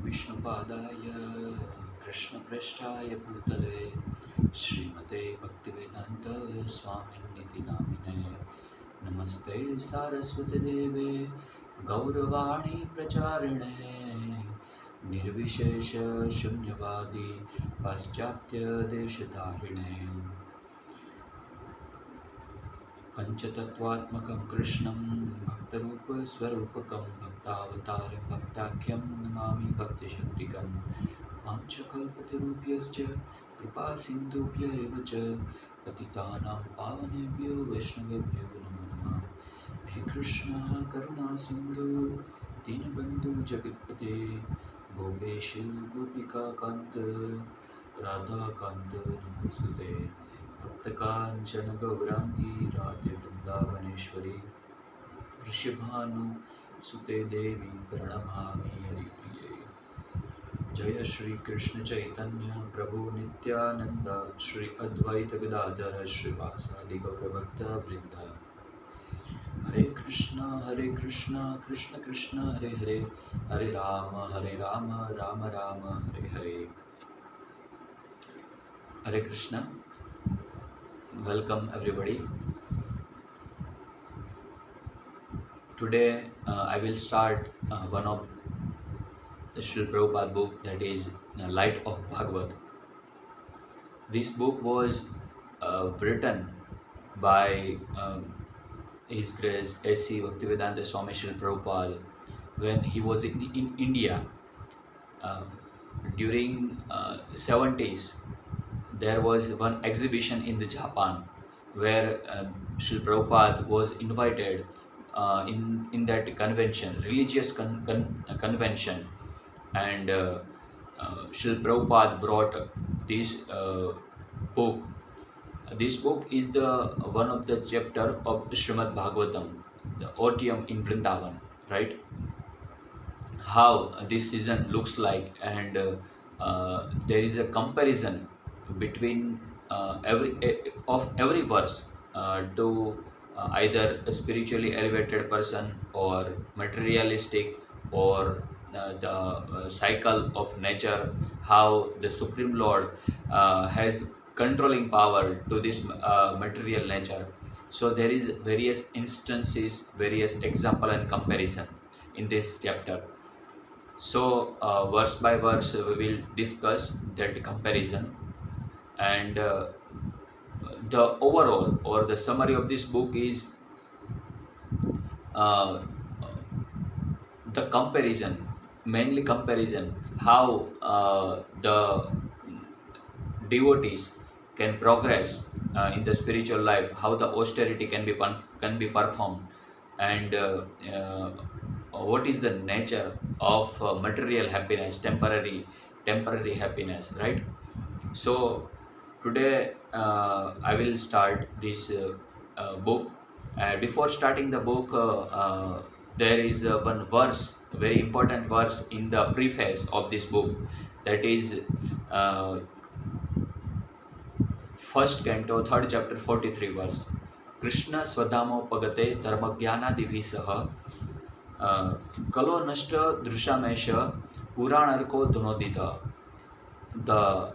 विष्णुपादाय कृष्णप्रेष्ठाय भूतले श्रीमते भक्तिवेदांत स्वामिन्निति नामिने नमस्ते सारस्वती देवे गौरवाणी प्रचारिणे निर्विशेष शून्यवादी पाश्चात्य देशधारिणे पंचतत्वात्मकं कृष्णं भक्तरूपस्वरूपकं भक्तावतारं भक्ताख्यं नमामि भक्तिशक्तिकं वाञ्छकल्पतरुभ्यश्च कृपासिन्धुभ्य एव च पतितानां पावनेभ्यो वैष्णवेभ्यो नमो नमः। हे कृष्ण करुणा सिन्धु दीनबन्धु जगत्पते गोपेश गोपिकान्त राधाकान्त नमोऽस्तुते। भक्तकाञ्चन गौराङ्गी राधे वृन्दावनेश्वरी वृषभानुसुते देवी प्रणमामि हरिप्रिये। जय श्री कृष्ण चैतन्य प्रभु नित्यानंद श्री अद्वैत गदाधर श्रीवासादि गौरभक्त वृंद। हरे कृष्ण कृष्ण कृष्ण हरे हरे हरे राम राम राम हरे हरे। हरे Krishna. Welcome everybody. Today I will start one of the Srila Prabhupada book, that is Light of Bhagvat. This book was written by His Grace A.C. Bhaktivedanta Swami Srila Prabhupada when he was in India. During 70s, there was one exhibition in the Japan where Srila Prabhupada was invited in that convention, religious convention, and Srila Prabhupada brought this book. This book is the one of the chapter of Srimad Bhagavatam, the Otium in Vrindavan, right? How this season looks like, and there is a comparison between every verse to either a spiritually elevated person or materialistic, or the cycle of nature, how the Supreme Lord has controlling power to this material nature. So there is various instances, various example and comparison in this chapter. So verse by verse we will discuss that comparison, and the overall or the summary of this book is the comparison, mainly comparison, how the devotees can progress in the spiritual life, how the austerity can be performed, and what is the nature of material happiness, temporary happiness, right? So today I will start this book. Before starting the book, there is one verse, very important verse in the preface of this book, that is first canto, third chapter, 43 verse. Krishna swadhamopagate dharmagyanadivi sah kalo nashta drushamesha puranarko dhunodita. The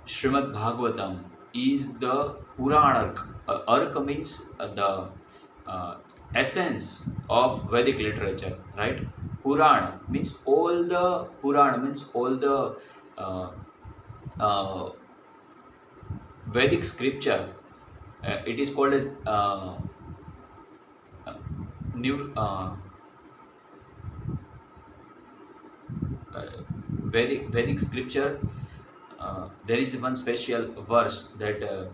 Srimad Bhagavatam is the Puranark. Ark means the essence of Vedic literature, right? Purana means all the Vedic scripture. It is called as Vedic scripture. There is one special verse that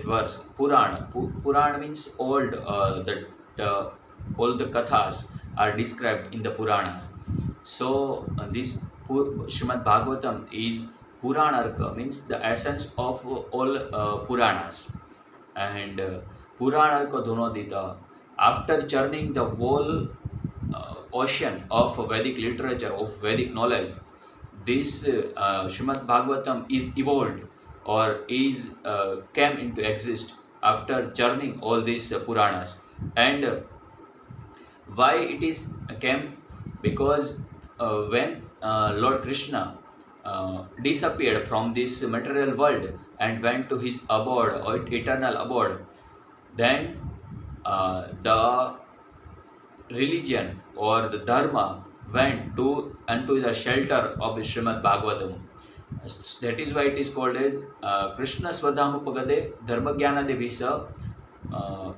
verse Purana. Purana means old. All the kathas are described in the Purana. So this Srimad Bhagavatam is Puranarka, means the essence of all Puranas, and Puranarka Dhunodita. After churning the whole ocean of Vedic literature, of Vedic knowledge, this Srimad Bhagavatam is evolved, or is came into exist after churning all these Puranas. And why it is came? Because when Lord Krishna disappeared from this material world and went to his abode or eternal abode, then the religion or the dharma went to unto the shelter of Srimad Bhagavatam. That is why it is called as Krishna Swadhamupagade Dharmagyana Devisa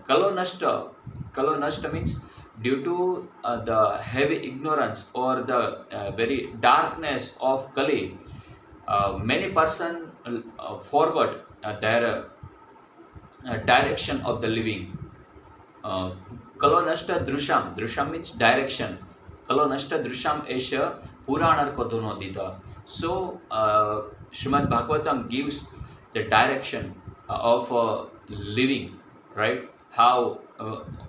Kalo Nashta. Kalo Nashta means due to the heavy ignorance or the very darkness of Kali, many person forgot their direction of the living. Kalo nashta drusham. Drusham means direction. Kalo nashta drusham esha puranar kodunodita. So, Srimad Bhagavatam gives the direction of living, right? How,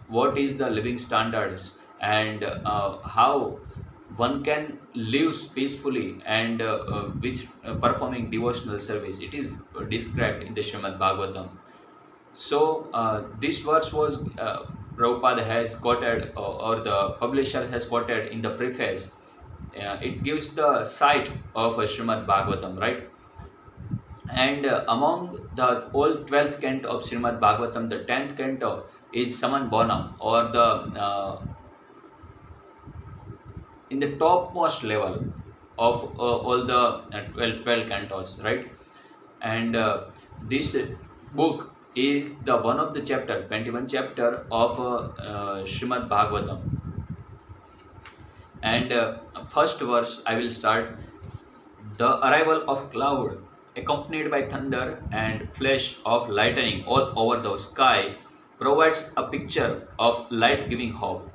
what is the living standards, and how one can live peacefully and with performing devotional service. It is described in the Srimad Bhagavatam. So this verse was Prabhupada has quoted, or the publisher has quoted in the preface. It gives the sight of Srimad Bhagavatam, right? And among the all 12th canto of Srimad Bhagavatam, the 10th canto is Saman Bonam, or the in the topmost level of all the 12 cantos, right? And this book is the one of the chapter, 21 chapter of Srimad Bhagavatam. And first verse I will start. The arrival of cloud accompanied by thunder and flash of lightning all over the sky provides a picture of light-giving hope.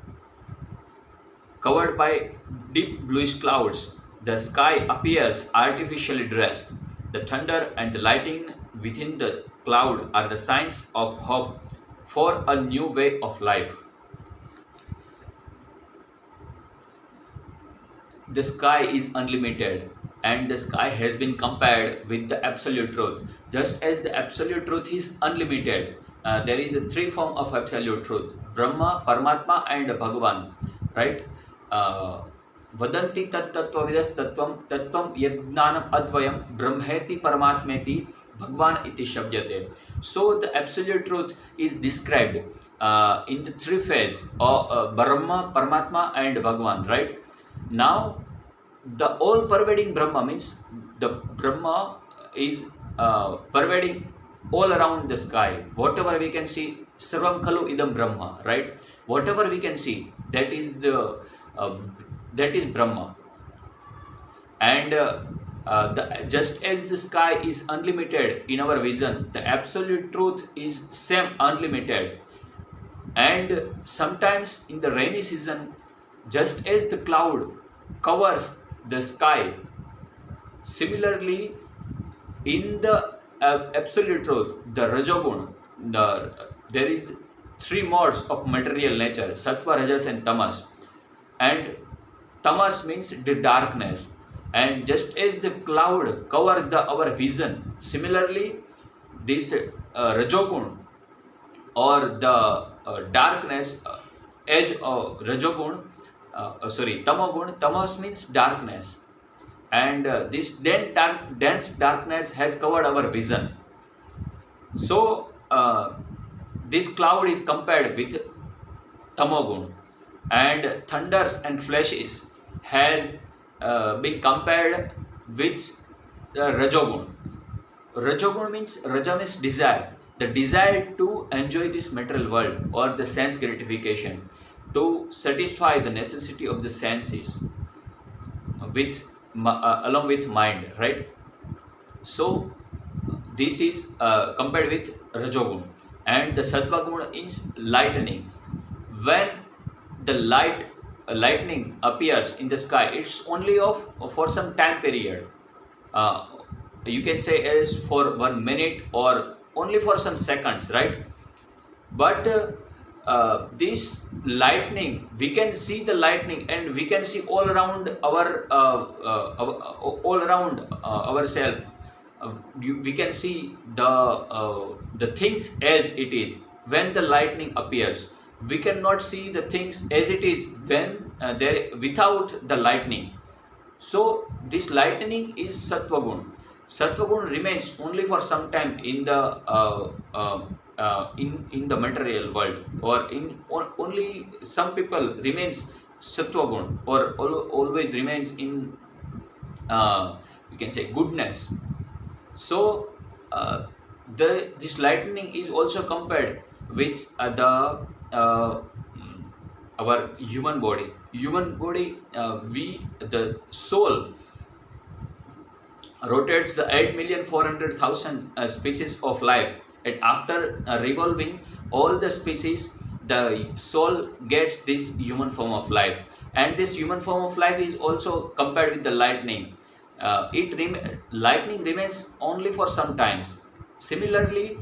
Covered by deep bluish clouds, the sky appears artificially dressed. The thunder and the lightning within the cloud are the signs of hope for a new way of life. The sky is unlimited, and the sky has been compared with the absolute truth. Just as the absolute truth is unlimited, there is a three form of absolute truth: Brahma, Paramatma, and Bhagavan. Right? Vadanti tat tattvavidas tattvam tattvam yajnanam advayam brahmeti paramatmeti Bhagwan iti shabdyate. So the absolute truth is described in the three phases of Brahma, Paramatma, and Bhagwan. Right? Now, the all-pervading Brahma means the Brahma is pervading all around the sky. Whatever we can see, Sarvam Khalu Idam Brahma, right? Whatever we can see, that is Brahma. And just as the sky is unlimited in our vision, the absolute truth is same unlimited. And sometimes in the rainy season, just as the cloud covers the sky, similarly in the absolute truth, the Rajogun, there is three modes of material nature: Sattva, Rajas, and Tamas. And Tamas means the darkness. And just as the cloud covers our vision, similarly this Rajogun, or the darkness, edge of Rajogun, Tamagun. Tamas means darkness, and this dense darkness has covered our vision. So this cloud is compared with Tamagun, and thunders and flashes has been compared with Rajogun. Rajogun means, Raja means desire, the desire to enjoy this material world or the sense gratification, to satisfy the necessity of the senses with along with mind, right? So this is compared with Rajogun. And the Sattva Guna is lightning. When the lightning appears in the sky, it's only for some time period. You can say as for 1 minute or only for some seconds, right? But this lightning, we can see the lightning, and we can see all around ourselves. We can see the things as it is when the lightning appears. We cannot see the things as it is when without the lightning. So this lightning is sattva gun. Sattva gun remains only for some time in the in the material world, or only some people remains sattva gun, or always remains in you can say goodness. So uh, this lightning is also compared with uh, mm, our human body. We, the soul, rotates the 8,400,000 species of life, and after revolving all the species, the soul gets this human form of life. And this human form of life is also compared with the lightning. Lightning remains only for some times. Similarly,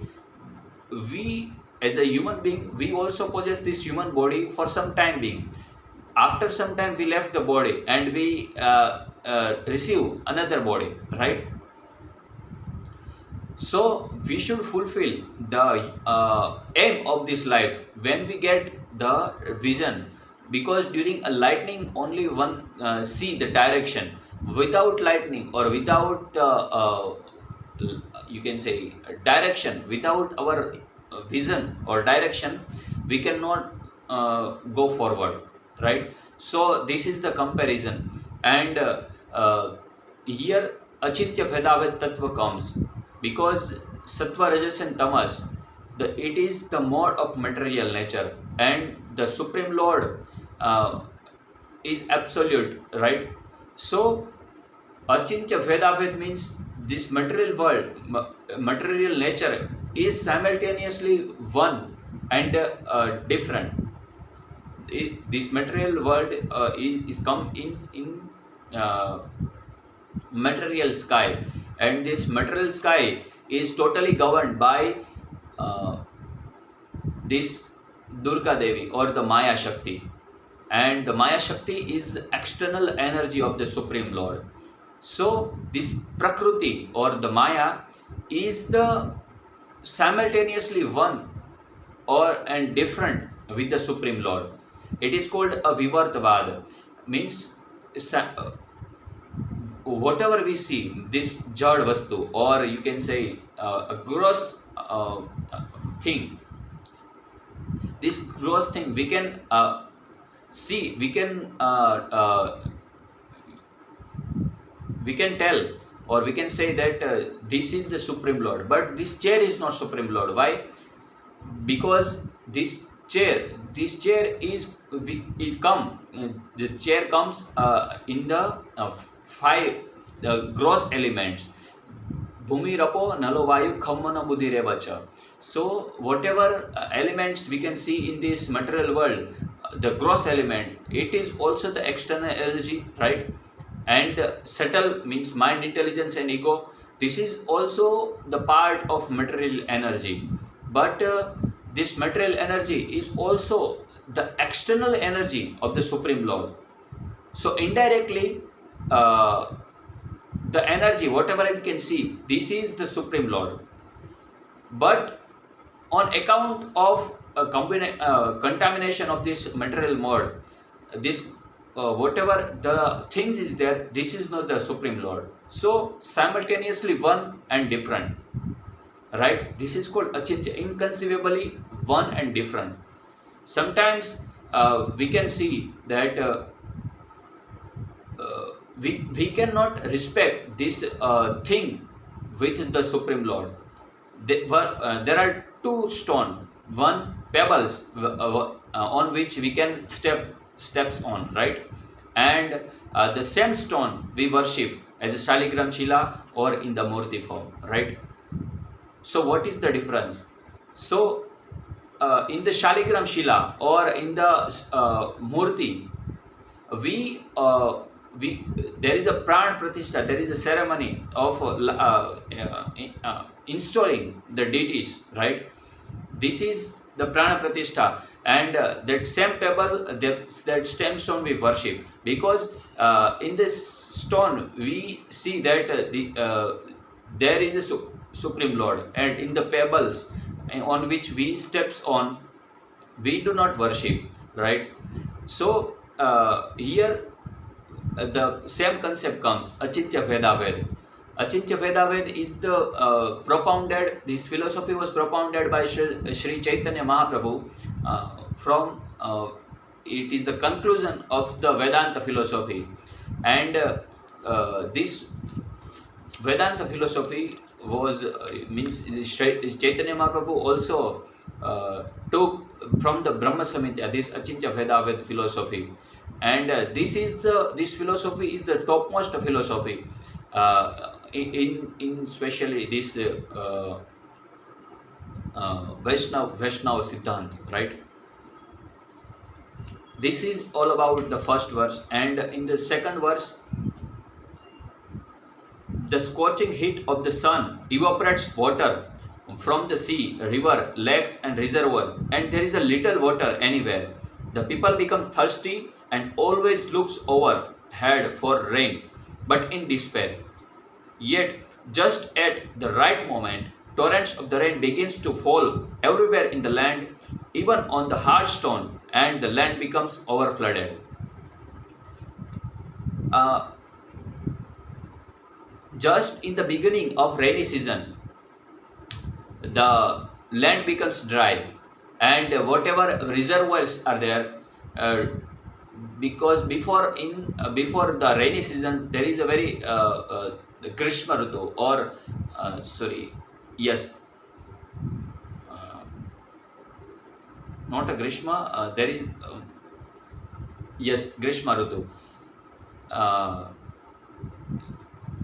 we as a human being, we also possess this human body for some time being. After some time we left the body and we receive another body, right? So we should fulfill the aim of this life when we get the vision, because during a lightning only one see the direction. Without lightning, or without you can say direction, without our vision or direction, we cannot go forward, right? So this is the comparison. And uh, here achintya bhedavet tattva comes, because sattva, rajas and tamas, it is the mode of material nature, and the supreme lord is absolute, right? So achintya bhedavet means this material world, material nature is simultaneously one and different. This material world is come in uh, material sky, and this material sky is totally governed by uh, this Durga Devi, or the Maya Shakti. And the Maya Shakti is the external energy of the Supreme Lord. So this Prakriti, or the Maya, is the simultaneously one or and different with the Supreme Lord. It is called a Vivartavad, means whatever we see, this jad vastu, or you can say a gross thing, this gross thing we can see, we can tell, or we can say that this is the Supreme Lord. But this chair is not Supreme Lord. Why? Because this chair is come the chair comes in the five gross elements: bhumi, rapo, nalo, vayu, khammana, buddhi, revacha. So whatever elements we can see in this material world, the gross element, it is also the external energy, right? And subtle means mind, intelligence and ego, this is also the part of material energy. But this material energy is also the external energy of the Supreme Lord. So indirectly, uh, the energy, whatever we can see, this is the Supreme Lord. But on account of contamination of this material mode, this whatever the things is there, this is not the Supreme Lord. So simultaneously one and different, right? This is called achintya, inconceivably one and different. Sometimes we can see that we cannot respect this thing with the Supreme Lord. There are two stone, one pebbles on which we can steps on, right? And the same stone we worship as a Shaligram Shila or in the Murti form, right? So what is the difference? So in the Shaligram Shila or in the Murti, we we there is a pran pratishtha, there is a ceremony of installing the deities, right? This is the prana pratishtha, and that same pebble, that same stone we worship, because in this stone we see that there is a Supreme Lord, and in the pebbles on which we steps on, we do not worship, right? So here the same concept comes, Achintya Vedaved. Achintya Vedaved is the propounded, this philosophy was propounded by Sri Chaitanya Mahaprabhu from, it is the conclusion of the Vedanta philosophy. And this Vedanta philosophy was, means Chaitanya Mahaprabhu also took from the Brahma Samhita this Achintya Vedaved philosophy, and this philosophy is the topmost philosophy in especially this Vaishnava Siddhant, right? This is all about the first verse, and in the second verse, the scorching heat of the sun evaporates water from the sea, river, lakes, and reservoir, and there is a little water anywhere. The people become thirsty and always looks overhead for rain, but in despair. Yet, just at the right moment, torrents of the rain begins to fall everywhere in the land, even on the hard stone, and the land becomes overflooded. Uh, just in the beginning of rainy season, the land becomes dry, and whatever reservoirs are there, because before the rainy season there is a very Grishma Rutu, or sorry, yes, uh, not a Grishma, there is yes, Grishma Rutu, uh,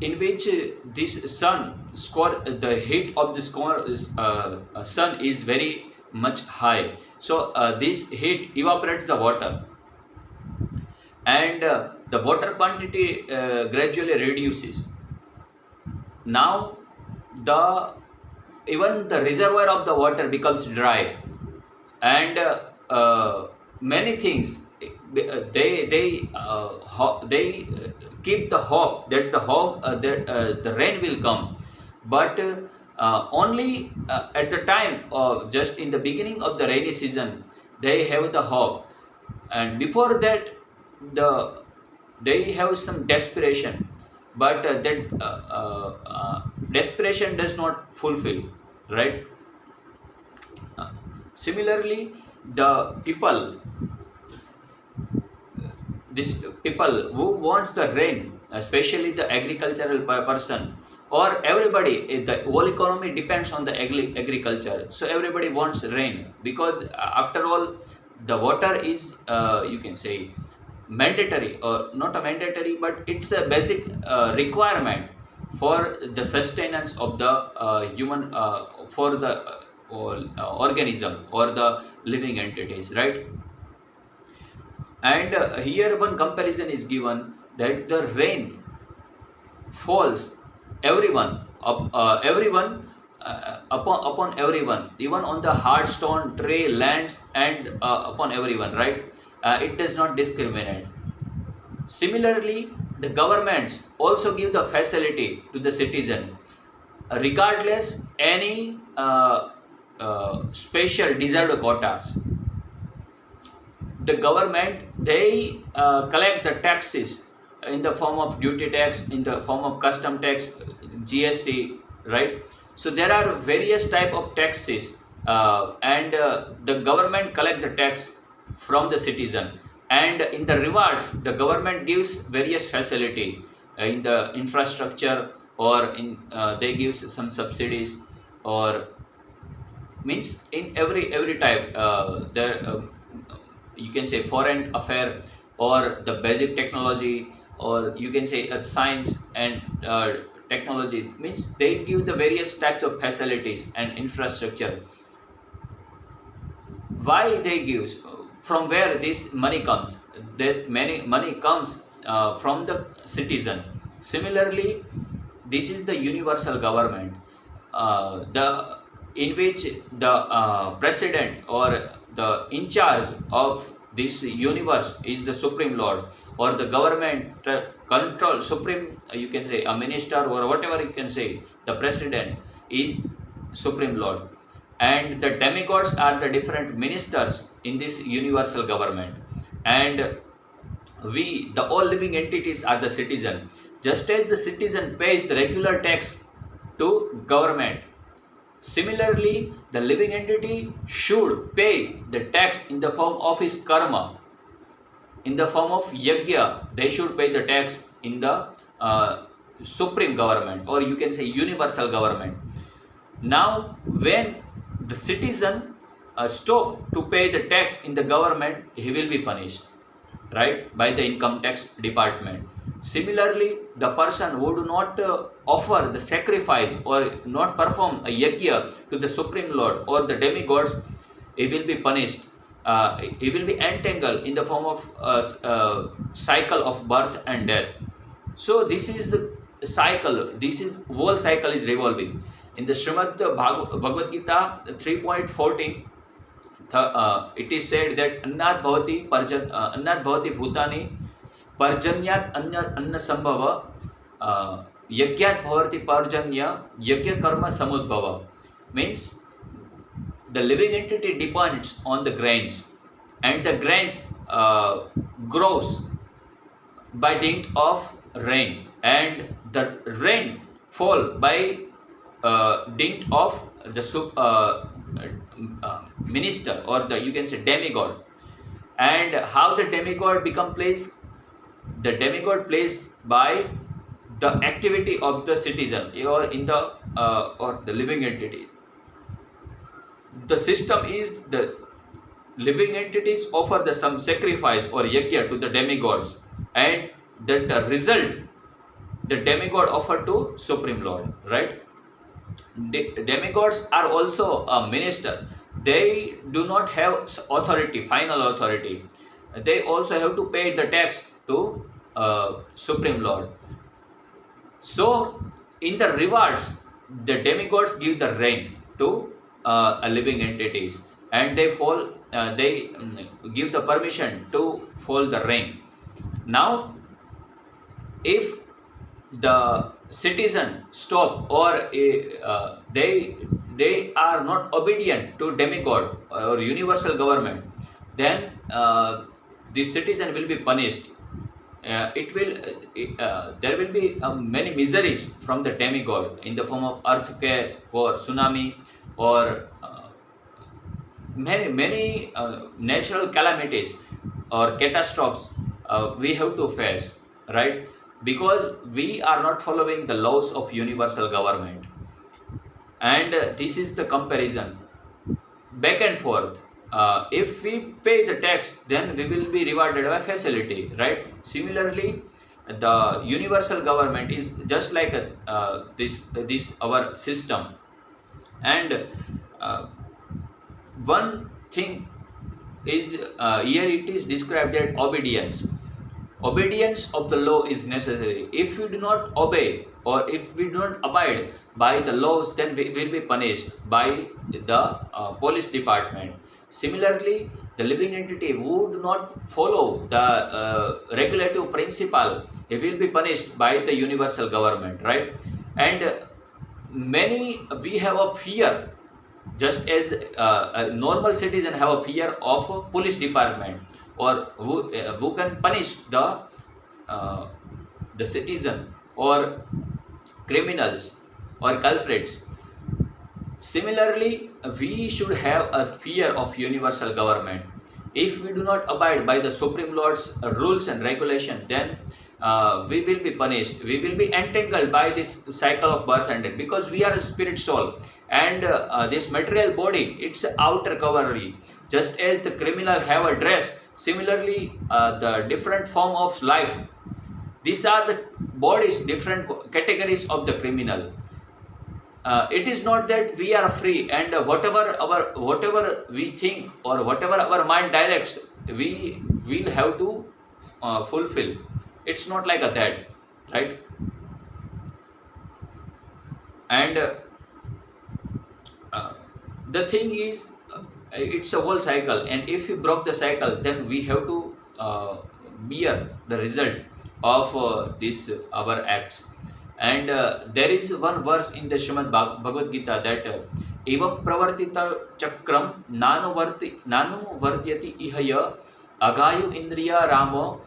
in which this sun score, the heat of the sun is very much high, so this heat evaporates the water, and the water quantity gradually reduces. Now the even the reservoir of the water becomes dry, and many things, they keep the hope that the rain will come, but only at the time of just in the beginning of the rainy season they have the hope, and before that the they have some desperation, but that desperation does not fulfill, right? Similarly, the people, this people who wants the rain, especially the agricultural person, or everybody, the whole economy depends on the agriculture. So everybody wants rain, because after all, the water is, you can say, mandatory, or not a mandatory, but it's a basic requirement for the sustenance of the human, for the organism or the living entities, right? And here one comparison is given, that the rain falls everyone everyone upon everyone, even on the hard stone, tree, lands, and upon everyone, right? It does not discriminate. Similarly, the governments also give the facility to the citizen, regardless any special deserved quotas. The government, they collect the taxes in the form of duty tax, in the form of custom tax, GST, right? So there are various type of taxes, and the government collect the tax from the citizen, and in the rewards the government gives various facility in the infrastructure, or in they give some subsidies, or means in every type, there you can say foreign affair, or the basic technology, or you can say science and technology, means they give the various types of facilities and infrastructure. Why they give? From where this money comes? That many money comes from the citizen. Similarly, this is the universal government, the in which the president, or the in charge of this universe, is the supreme lord, or the government control supreme, you can say a minister, or whatever you can say, the president is supreme lord, and the demigods are the different ministers in this universal government. And we, the all living entities, are the citizen. Just as the citizen pays the regular tax to government, similarly the living entity should pay the tax in the form of his karma, in the form of yajna. They should pay the tax in the supreme government, or you can say universal government. Now when the citizen stop to pay the tax in the government, he will be punished, right, by the income tax department. Similarly, the person who do not offer the sacrifice or not perform a yajna to the supreme lord or the demigods, he will be punished. He will be entangled in the form of cycle of birth and death. So this is the cycle. This is whole cycle is revolving. In the Srimad Bhagavad Gita 3.14, it is said that annat bhavati bhutani parjanyat anna sambhava yagyat bhavati parjanya yagya karma samudbhava. Means the living entity depends on the grains, and the grains grows by dint of rain, and the rain fall by dint of the minister, or the, you can say, demigod. And how the demigod become placed? The demigod placed by the activity of the citizen, or in the or the living entity. The system is the living entities offer the some sacrifice or yajna to the demigods, and that the result the demigod offer to supreme lord, right? Demigods are also a minister. They do not have authority, final authority. They also have to pay the tax to supreme lord. So in the rewards, the demigods give the rain to living entities, and they fall. They give the permission to fall the rain. Now, if the citizen stop, or they are not obedient to demigod or universal government, then the citizen will be punished. There will be many miseries from the demigod in the form of earthquake or tsunami, or many natural calamities or catastrophes we have to face, right? Because we are not following the laws of universal government. And this is the comparison back and forth. If we pay the tax, then we will be rewarded by facility, right? Similarly, the universal government is just like this our system. And one thing is here it is described that obedience of the law is necessary. If we do not obey, or if we do not abide by the laws, then we will be punished by the police department. Similarly, the living entity who do not follow the regulative principle, he will be punished by the universal government, right? And we have a fear, just as a normal citizen have a fear of a police department, or who can punish the citizen or criminals or culprits. Similarly, we should have a fear of universal government. If we do not abide by the Supreme Lord's rules and regulation, then we will be punished. We will be entangled by this cycle of birth and death, because we are a spirit soul, and this material body, it's outer covering. Just as the criminal have a dress, similarly the different form of life, these are the bodies, different categories of the criminal. It is not that we are free, and whatever we think or whatever our mind directs, we will have to fulfill. It's not like that, right? And the thing is, it's a whole cycle, and if we broke the cycle, then we have to bear the result of this our acts. And there is one verse in the Srimad Bhagavad Gita that evam pravartita chakram nanu vartyati ihaya agayu indriya ramo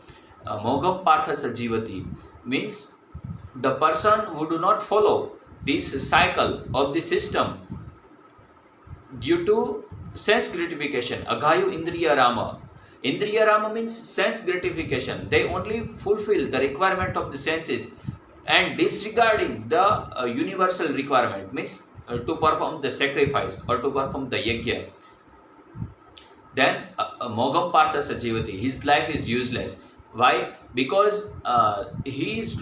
mogam parthasa jivati means the person who do not follow this cycle of the system due to sense gratification. Agayu Indriya Rama. Indriya Rama means sense gratification. They only fulfill the requirement of the senses and disregarding the universal requirement, means to perform the sacrifice or to perform the yajna. Then Mogam Partha Sajivati, his life is useless. Why? Because he is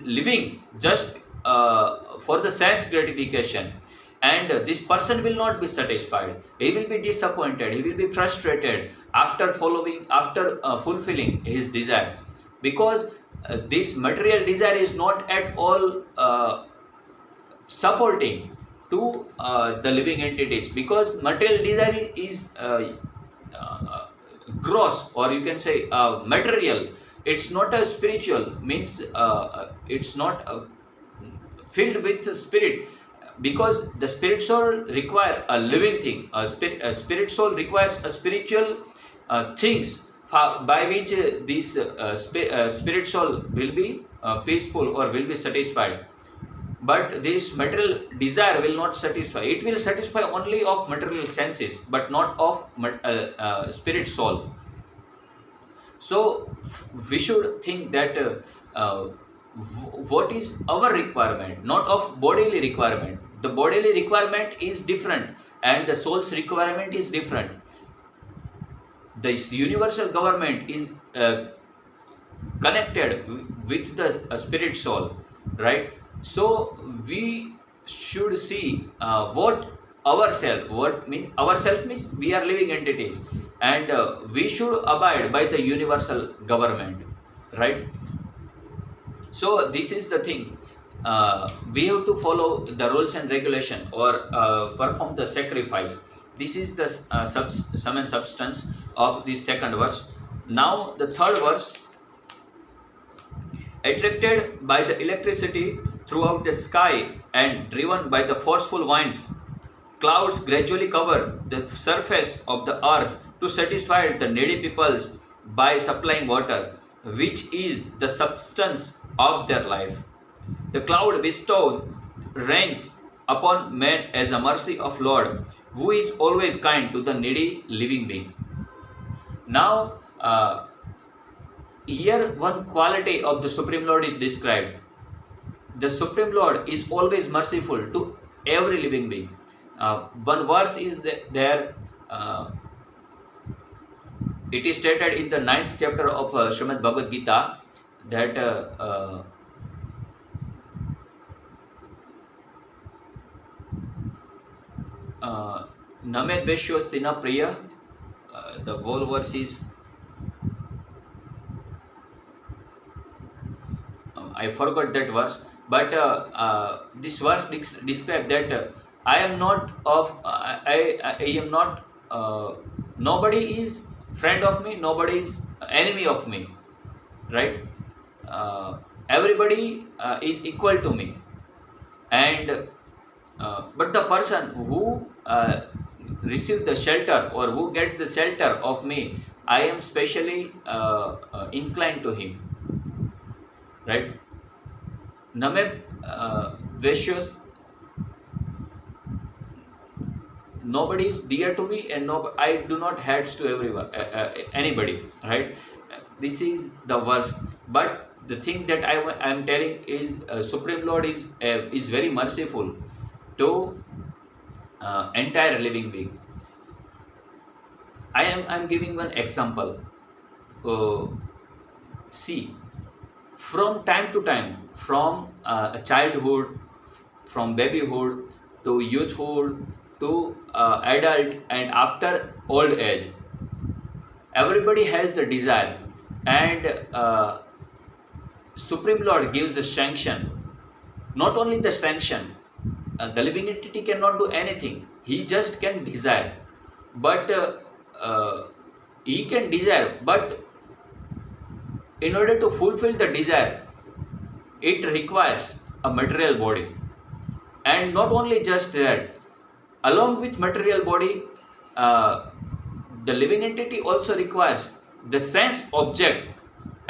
living just for the sense gratification, and this person will not be satisfied. He will be disappointed. He will be frustrated after fulfilling his desire, because this material desire is not at all supporting to the living entities, because material desire is gross, or you can say material. It's not a spiritual, means it's not filled with spirit, because the spirit soul require a living thing. A spirit soul requires a spiritual things by which this spirit soul will be peaceful or will be satisfied. But this material desire will not satisfy. It will satisfy only of material senses, but not of spirit soul. So we should think that what is our requirement, not of bodily requirement. The bodily requirement is different and the soul's requirement is different. This universal government is connected with the spirit soul, right? So we should see what ourself means we are living entities, and we should abide by the universal government, right? So this is the thing. We have to follow the rules and regulation, or perform the sacrifice. This is the sum and substance of the second verse. Now the third verse: attracted by the electricity throughout the sky and driven by the forceful winds, clouds gradually cover the surface of the earth to satisfy the needy peoples by supplying water, which is the substance of their life. The cloud bestows rains upon men as a mercy of Lord, who is always kind to the needy living being. Now, here one quality of the Supreme Lord is described. The Supreme Lord is always merciful to every living being. One verse is there. It is stated in the 9th chapter of Srimad Bhagvat Gita that Name Dveshyostina Priya. The whole verse is, I forgot that verse, but this verse describes that I am not of, I am not, nobody is friend of me, nobody is enemy of me, right? Everybody is equal to me, and but the person who receive the shelter or who get the shelter of me, I am specially inclined to him, right? Name Veshyos, nobody is dear to me, and no, I do not hate to everyone, anybody, right? This is the verse. But the thing that I am telling is Supreme Lord is very merciful to entire living being. I am giving one example. See, from time to time, from childhood, from babyhood to youthhood to adult and after old age, everybody has the desire, and Supreme Lord gives the sanction. Not only the sanction, the living entity cannot do anything. He just can desire, but he can desire, but in order to fulfill the desire, it requires a material body. And not only just that, along with material body, the living entity also requires the sense object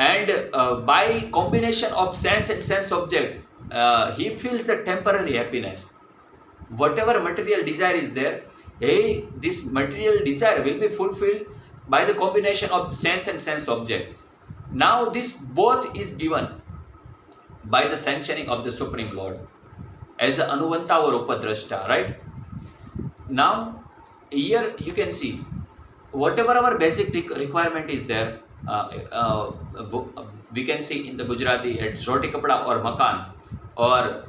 and by combination of sense and sense object, he feels a temporary happiness. Whatever material desire is there, this material desire will be fulfilled by the combination of sense and sense object. Now this both is given by the sanctioning of the Supreme Lord as the Anuvanta or Upadrashta, right? Now here you can see whatever our basic requirement is there. We can see in the Gujarati it's roti kapda or makan, or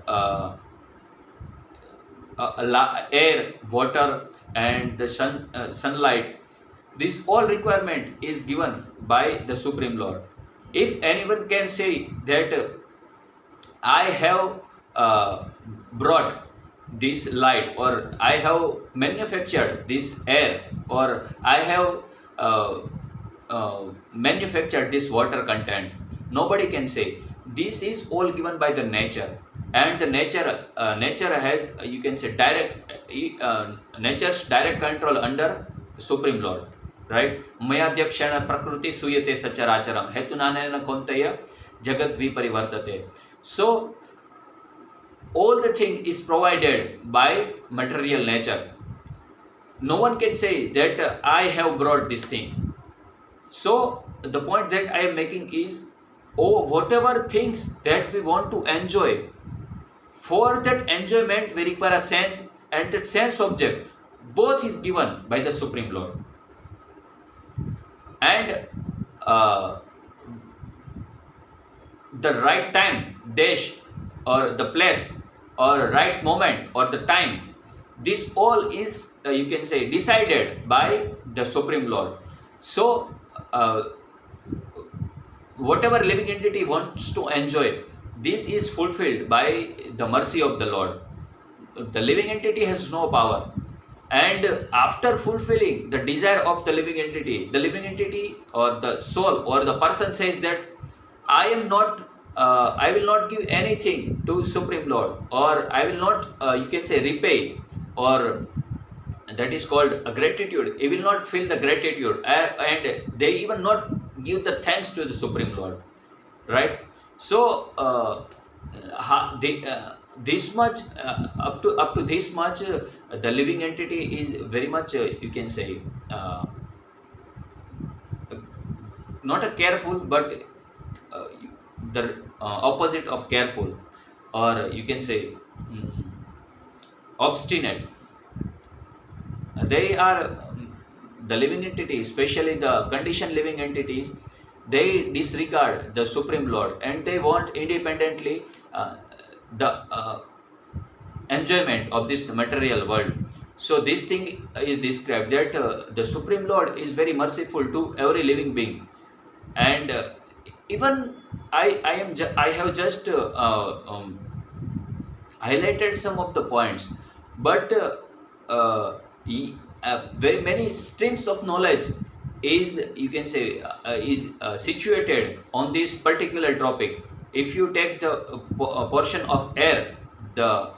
air, water, and the sunlight. This all requirement is given by the Supreme Lord. If anyone can say that I have brought this light, or I have manufactured this air, or I have manufactured this water content, nobody can say. This is all given by the nature, and the nature has, you can say, nature's direct control under Supreme Lord, right? Mayadhyakshana prakriti suyate sacharacharam hetunanena kontaya jagat viparivartate. So all the thing is provided by material nature. No one can say that I have brought this thing. So the point that I am making is, whatever things that we want to enjoy, for that enjoyment we require a sense, and that sense object both is given by the Supreme Lord. And the right time, dash, or the place, or right moment, or the time, this all is, you can say, decided by the Supreme Lord. So whatever living entity wants to enjoy, this is fulfilled by the mercy of the Lord. The living entity has no power, and after fulfilling the desire of the living entity or the soul or the person says that I am not, I will not give anything to Supreme Lord, or I will not, you can say, repay, or that is called a gratitude. He will not feel the gratitude, and they even not give the thanks to the Supreme Lord, right? So this much, up to this much, the living entity is very much, you can say, not a careful, but the opposite of careful, or you can say obstinate. They are the living entities, especially the conditioned living entities, they disregard the Supreme Lord, and they want independently the enjoyment of this material world. So this thing is described that the Supreme Lord is very merciful to every living being, and even I have just highlighted some of the points, but very many streams of knowledge is, you can say, is situated on this particular topic. If you take the portion of air, the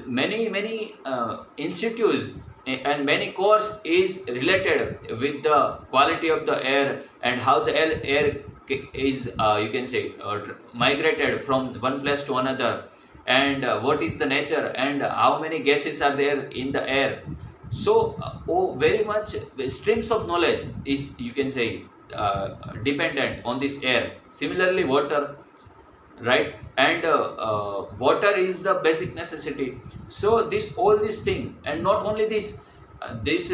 many institutes and many course is related with the quality of the air, and how the air is, you can say, migrated from one place to another, and what is the nature, and how many gases are there in the air. So very much streams of knowledge is, you can say, dependent on this air. Similarly water, right? And water is the basic necessity. So this, all this thing, and not only this, this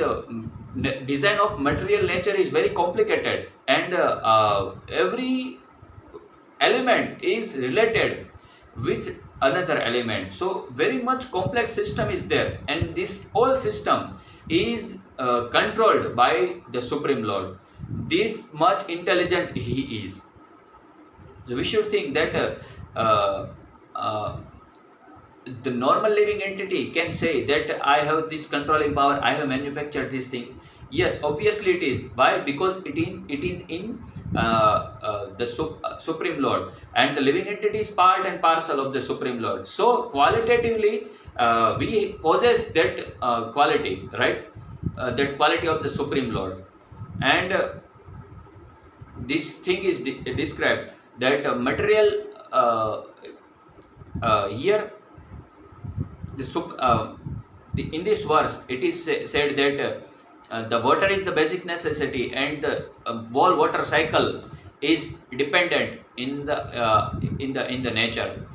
design of material nature is very complicated, and every element is related with another element. So very much complex system is there, and this whole system is controlled by the Supreme Lord. This much intelligent he is. So we should think that the normal living entity can say that I have this controlling power, I have manufactured this thing. Yes, obviously it is. Why? Because it is in the Supreme Lord, and the living entity is part and parcel of the Supreme Lord. So qualitatively, we possess that quality, right? That quality of the Supreme Lord, and this thing is described that material here the, in this verse it is said that the water is the basic necessity, and the whole water cycle is dependent in the nature.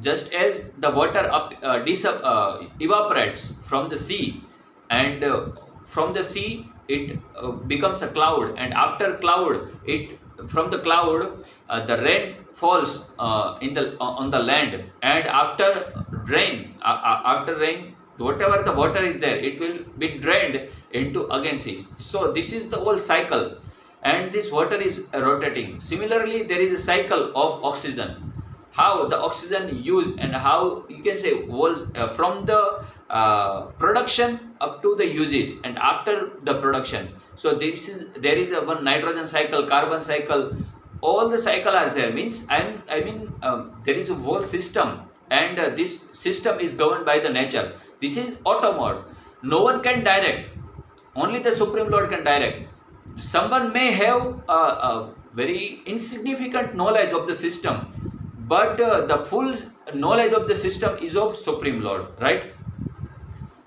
Just as the water evaporates from the sea, and from the sea it becomes a cloud, and after cloud it from the cloud the rain falls in the on the land, and after rain whatever the water is there it will be drained into again sea. So this is the whole cycle, and this water is rotating. Similarly, there is a cycle of oxygen, how the oxygen used, and how you can say walls from the production up to the uses and after the production. So there is a one nitrogen cycle, carbon cycle, all the cycle are there. Means I mean there is a whole system, and this system is governed by the nature. This is auto mode. No one can direct. Only the Supreme Lord can direct. Someone may have a very insignificant knowledge of the system, but the full knowledge of the system is of Supreme Lord, right?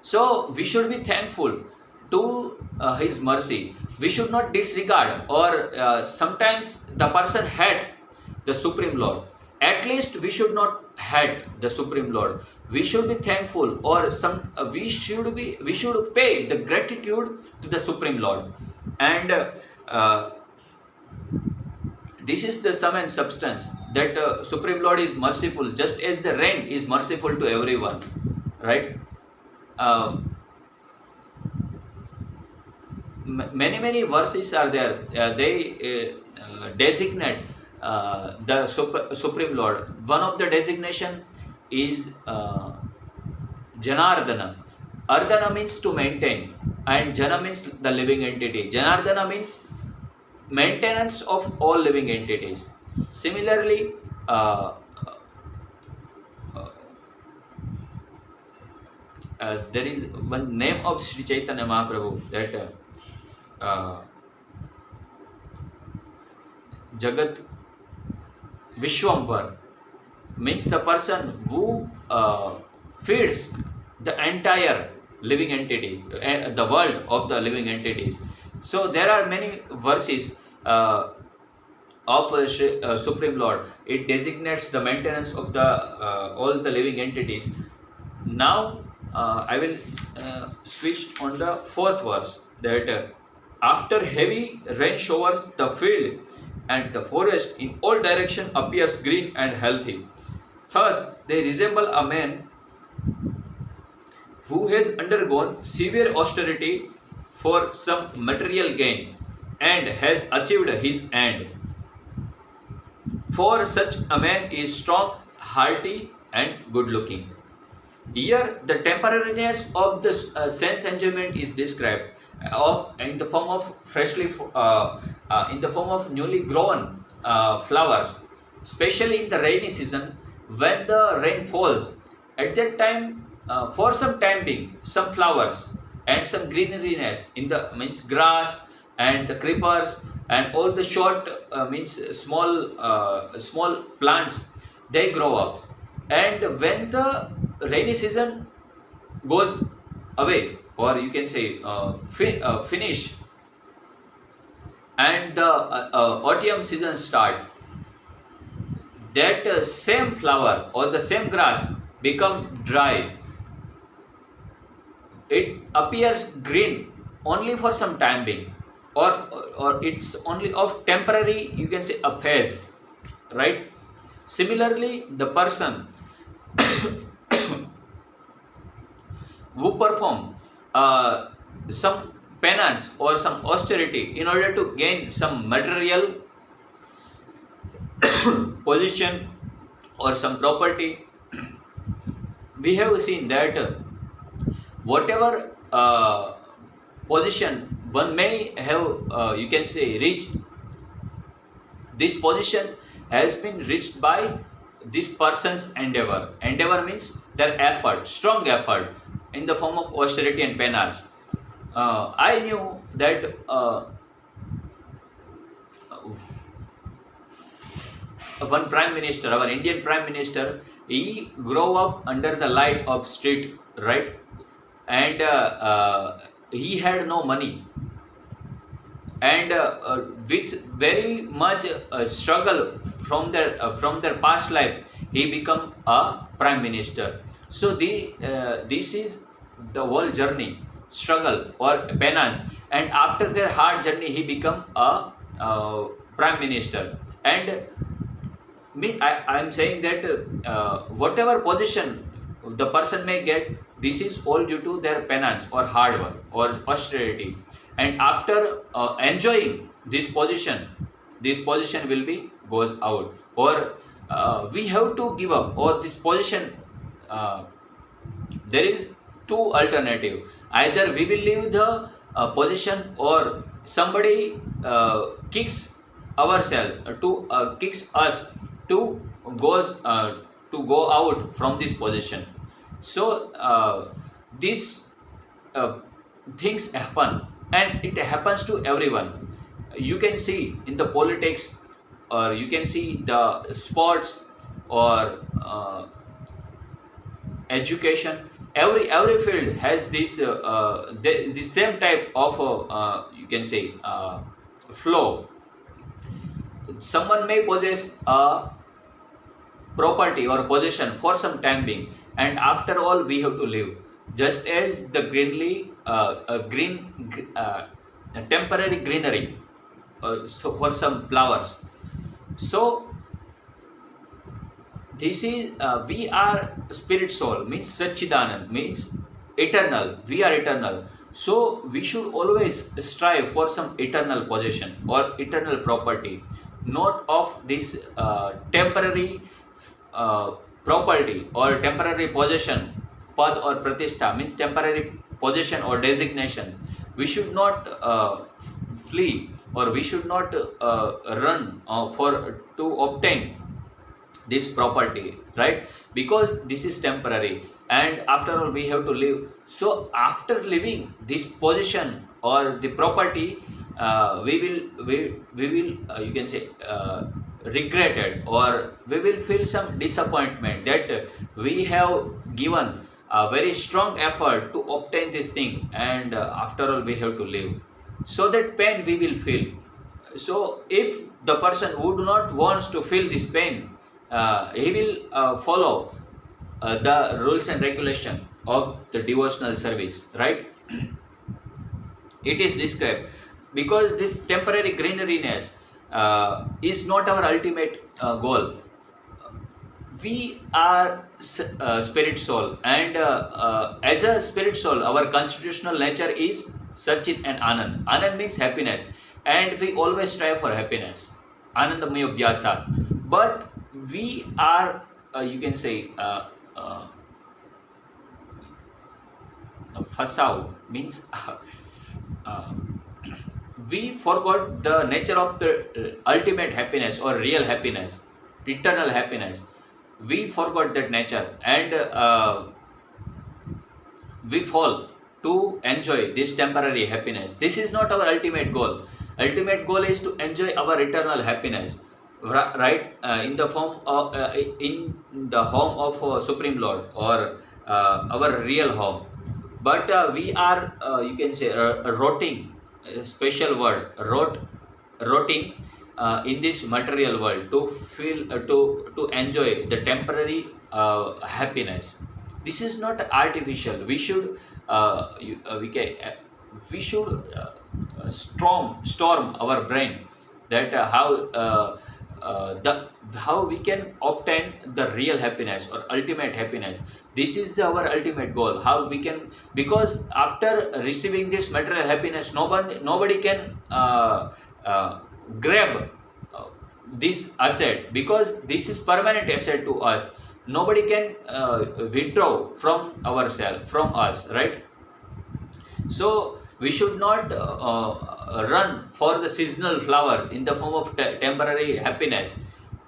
So we should be thankful to His mercy. We should not disregard, or sometimes the person had the Supreme Lord. At least we should not had the Supreme Lord. We should be thankful, or we should pay the gratitude to the Supreme Lord, and this is the sum and substance that Supreme Lord is merciful, just as the rain is merciful to everyone, right? Many verses are there. They designate the Supreme Lord. One of the designation is Janardana. Ardana means to maintain, and Jana means the living entity. Janardana means maintenance of all living entities. Similarly, there is one name of Sri Chaitanya Mahaprabhu, that Jagat Vishwambar, means the person who feeds the entire living entity, the world of the living entities. So there are many verses of Supreme Lord. It designates the maintenance of the all the living entities. Now I will switch on the fourth verse, that after heavy rain showers, the field and the forest in all direction appears green and healthy. Thus they resemble a man who has undergone severe austerity for some material gain and has achieved his end. For such a man is strong, hearty, and good looking. Here, the temporariness of the sense enjoyment is described in the form of in the form of newly grown flowers, especially in the rainy season when the rain falls. At that time, for some time being, some flowers and some greeneriness in the means grass and the creepers and all the short means small plants, they grow up, and when the rainy season goes away, or you can say finish, and the autumn season start, that same flower or the same grass become dry. It appears green only for some time being, or it's only of temporary, you can say, a phase, right? Similarly, the person who perform some penance or some austerity in order to gain some material position or some property, we have seen that whatever position one may have, you can say, reached, this position has been reached by this person's endeavor. Endeavor means their effort, strong effort in the form of austerity and penance. I knew that one prime minister, our Indian prime minister, he grew up under the light of street, right? And he had no money, and with very much struggle from their past life, he become a prime minister. So this is the whole journey, struggle or penance, and after their hard journey, he become a prime minister. And I'm saying that whatever position the person may get, this is all due to their penance or hard work or austerity. And after enjoying this position will be goes out, or we have to give up, or this position. Uh, there is two alternative: either we will leave the position, or somebody kicks ourselves kicks us to goes to go out from this position. So these uh, things happen, and it happens to everyone. You can see in the politics, or you can see the sports, or education. Every field has the same type of you can say flow. Someone may possess a property or possession for some time being, and after all we have to live, just as the temporary greenery, so for some flowers. So this is we are spirit soul, means Sachidanand, means eternal. We are eternal. So we should always strive for some eternal possession or eternal property, not of this temporary uh, property or temporary possession. Pad or pratishtha means temporary possession or designation. We should not flee, or we should not run for to obtain this property, right? Because this is temporary, and after all we have to live. So after living this position or the property, we will you can say regret it, or we will feel some disappointment that we have given a very strong effort to obtain this thing, and after all we have to live. So that pain we will feel. So if the person who do not wants to feel this pain, he will follow the rules and regulation of the devotional service, right? It is described, because this temporary greeneriness is not our ultimate goal. We are spirit soul, and as a spirit soul, our constitutional nature is Sachit and Anand. Anand means happiness, and we always strive for happiness. Anandamaya Vyasa. But we are, you can say, fasau means uh, we forgot the nature of the ultimate happiness or real happiness, eternal happiness. We forgot that nature, and we fall to enjoy this temporary happiness. This is not our ultimate goal. Ultimate goal is to enjoy our eternal happiness, right? In the form of in the home of Supreme Lord, or our real home. But we are, you can say, rotting, a special word, rotting in this material world to feel to enjoy the temporary happiness. This is not artificial. We should we should storm our brain, that the how we can obtain the real happiness or ultimate happiness. This is our ultimate goal. How we can, because after receiving this material happiness, nobody can grab this asset, because this is permanent asset to us. Nobody can withdraw from ourselves, from us, right? So we should not run for the seasonal flowers in the form of temporary happiness,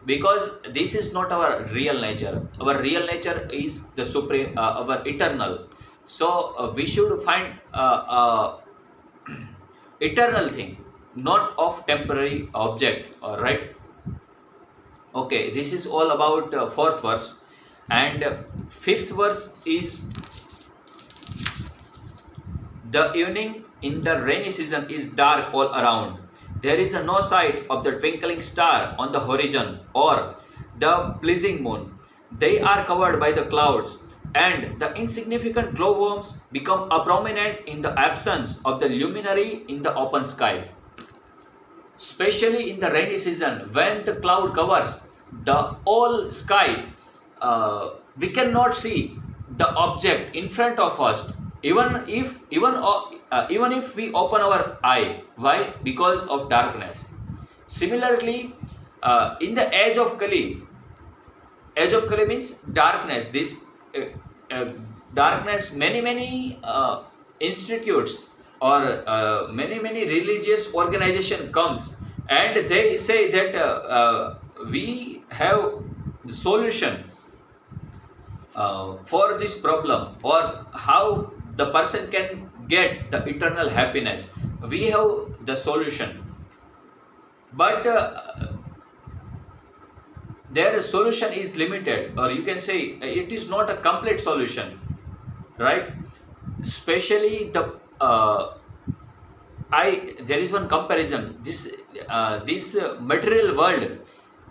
because this is not our real nature. Our real nature is the supreme, our eternal. So we should find eternal thing, not of temporary object. All right. Okay, this is all about fourth verse. And fifth verse is, the evening in the rainy season is dark all around. There is no sight of the twinkling star on the horizon or the blazing moon. They are covered by the clouds, and the insignificant glowworms become prominent in the absence of the luminary in the open sky. Especially in the rainy season, when the cloud covers the whole sky, we cannot see the object in front of us, even if we open our eye. Why? Because of darkness. Similarly, in the age of Kali means darkness. This uh, uh, darkness, many institutes or many religious organization comes, and they say that we have the solution for this problem, or how the person can get the eternal happiness. We have the solution, but their solution is limited, or you can say it is not a complete solution, right? Especially the I there is one comparison. This material world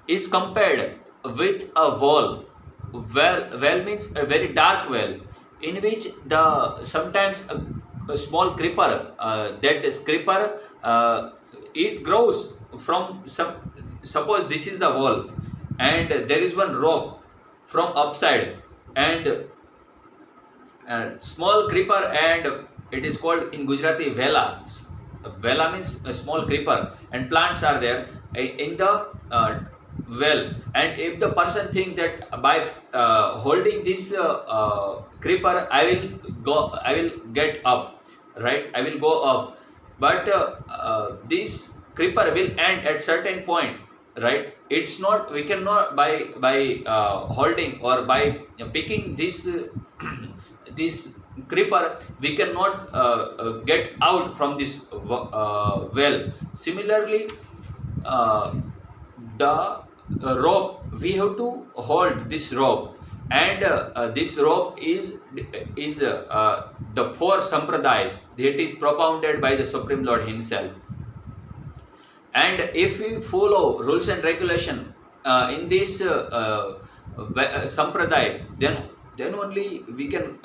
is compared with a wall. Well means a very dark well, in which the sometimes a small creeper, that is creeper, it grows from some. Suppose this is the wall, and there is one rope from upside, and small creeper, and it is called in Gujarati vela. Vela means a small creeper, and plants are there in the well. And if the person think that by holding this creeper, I will get up, right? I will go up, but this creeper will end at certain point, right? It's not, we cannot by holding or by picking this this creeper, we cannot get out from this well. Similarly, uh, the rope, we have to hold this rope, and this rope is the four sampradayas that is propounded by the Supreme Lord himself. And if we follow rules and regulation in this sampradaya, then only we can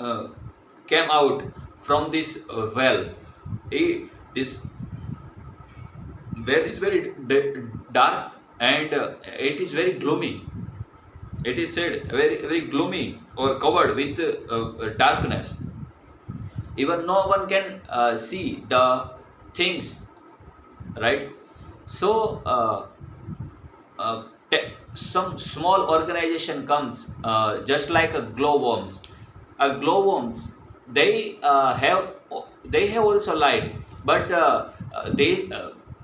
came out from this well. This well is very dark, and it is very gloomy. It is said very gloomy or covered with darkness. Even no one can see the things, right? So some small organization comes, just like a glowworms. Glowworms, they have also light, but they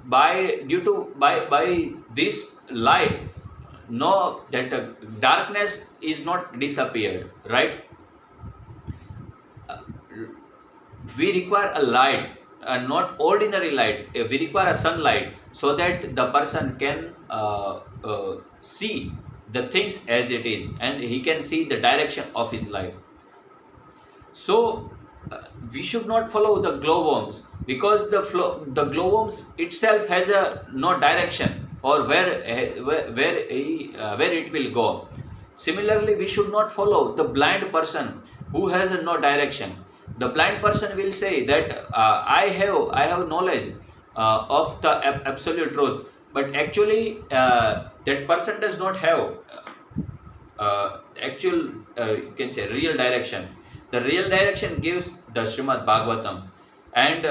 by due to by this light, know that darkness is not disappeared, right? Uh, we require a light, not ordinary light. We require a sunlight, so that the person can see the things as it is, and he can see the direction of his life. So we should not follow the glowworms, because the glowworms itself has a no direction, or where it will go. Similarly, we should not follow the blind person who has a no direction. The blind person will say that I have knowledge of the absolute truth, but actually that person does not have actual, you can say, real direction. The real direction gives the Srimad Bhagavatam, and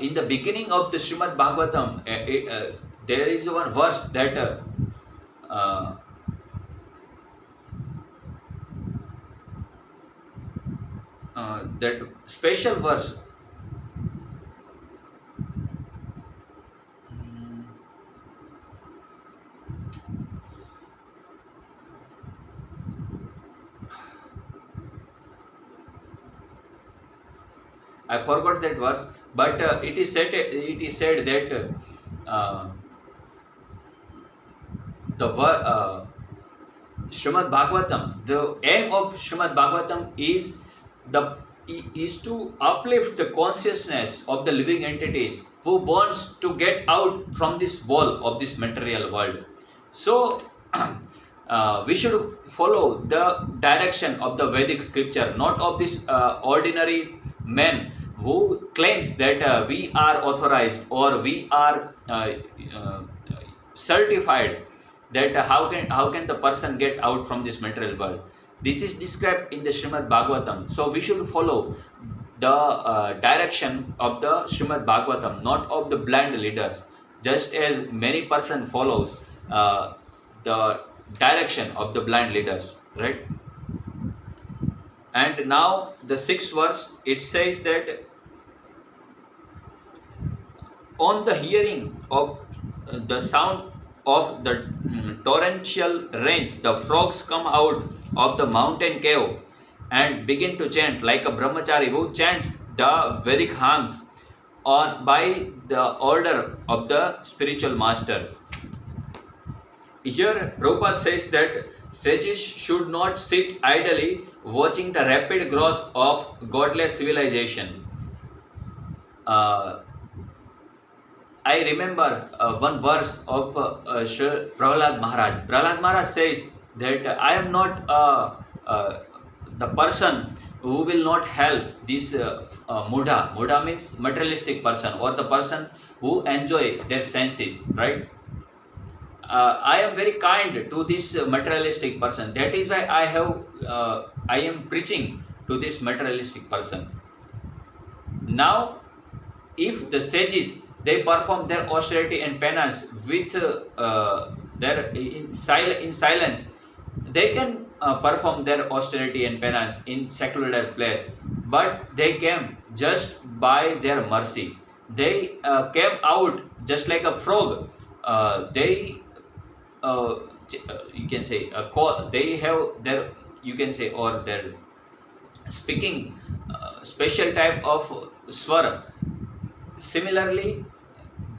in the beginning of the Srimad Bhagavatam, there is one verse that uh, that special verse. Hmm, I forgot that verse, but it is said that Srimad Bhagavatam, the aim of Srimad Bhagavatam the is to uplift the consciousness of the living entities who wants to get out from this wall of this material world. So we should follow the direction of the Vedic scripture, not of this ordinary men who claims that we are authorized or we are uh, certified that how can the person get out from this material world. This is described in the Srimad Bhagavatam. So we should follow the direction of the Srimad Bhagavatam, not of the blind leaders. Just as many person follows the direction of the blind leaders, right? And now the sixth verse, it says that on the hearing of the sound of the torrential rains, the frogs come out of the mountain cave and begin to chant like a brahmachari who chants the Vedic hymns on by the order of the spiritual master. Here, Prabhupada says that sages should not sit idly watching the rapid growth of godless civilization. Uh, I remember one verse of Sri Prahlad Maharaj. Prahlad Maharaj says that I am not the person who will not help this mudha. Mudha means materialistic person or the person who enjoy their senses, right? I am very kind to this materialistic person. That is why I am preaching to this materialistic person. Now, if the sages they perform their austerity and penance with in silence, they can perform their austerity and penance in secular place, but they came just by their mercy. They came out just like a frog. They you can say a call. They have their, you can say, or their speaking special type of swara. Similarly,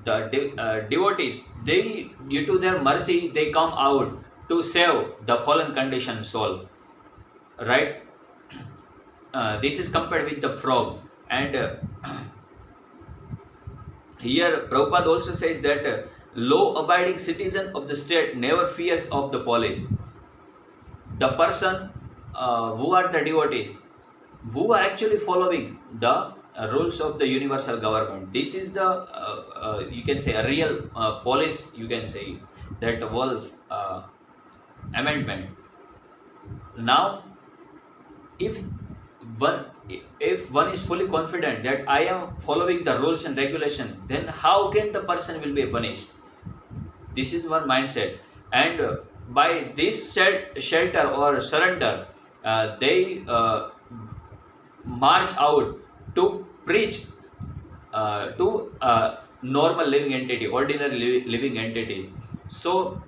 the devotees, they due to their mercy they come out to save the fallen conditioned soul, right? This is compared with the frog. And here Prabhupada also says that law abiding citizen of the state never fears of the police. The person who are the devotees, who are actually following the rules of the universal government. This is the you can say a real police, you can say, that world's amendment. Now, if one if one is fully confident that I am following the rules and regulation, then how can the person will be punished? This is one mindset. And by this shelter or surrender, they march out to preach to normal living entity, ordinary living entities. So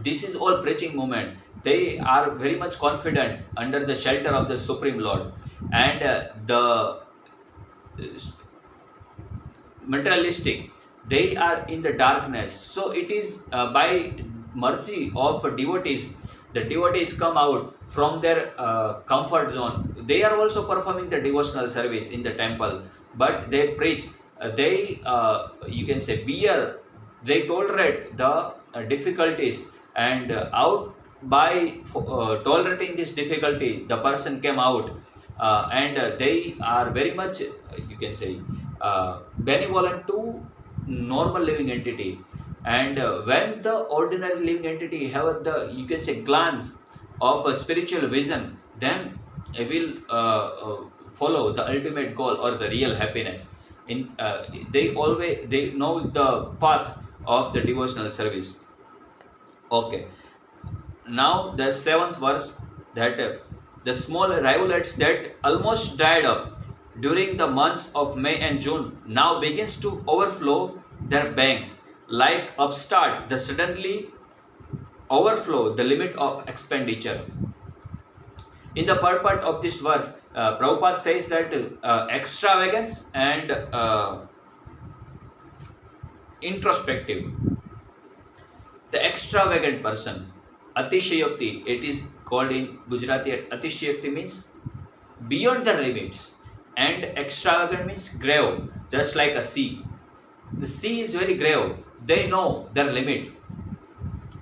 this is all preaching movement. They are very much confident under the shelter of the Supreme Lord. And the materialistic, they are in the darkness. So it is by mercy of devotees, the devotees come out from their comfort zone. They are also performing the devotional service in the temple, but they preach. They you can say bear. They tolerate the difficulties, and out by tolerating this difficulty, the person came out, and they are very much you can say benevolent to normal living entity. And when the ordinary living entity have the, you can say, glance of a spiritual vision, then it will follow the ultimate goal or the real happiness. In they knows the path of the devotional service. Okay, now the seventh verse, that the small rivulets that almost dried up during the months of May and June now begins to overflow their banks like upstart the suddenly overflow the limit of expenditure. In the purport of this verse, Prabhupada says that extravagance and introspective, The extravagant person, atishayokti, it is called in Gujarati, atishayokti means beyond the limits, and extravagant means grave, just like a sea. The sea is very grave, they know their limit,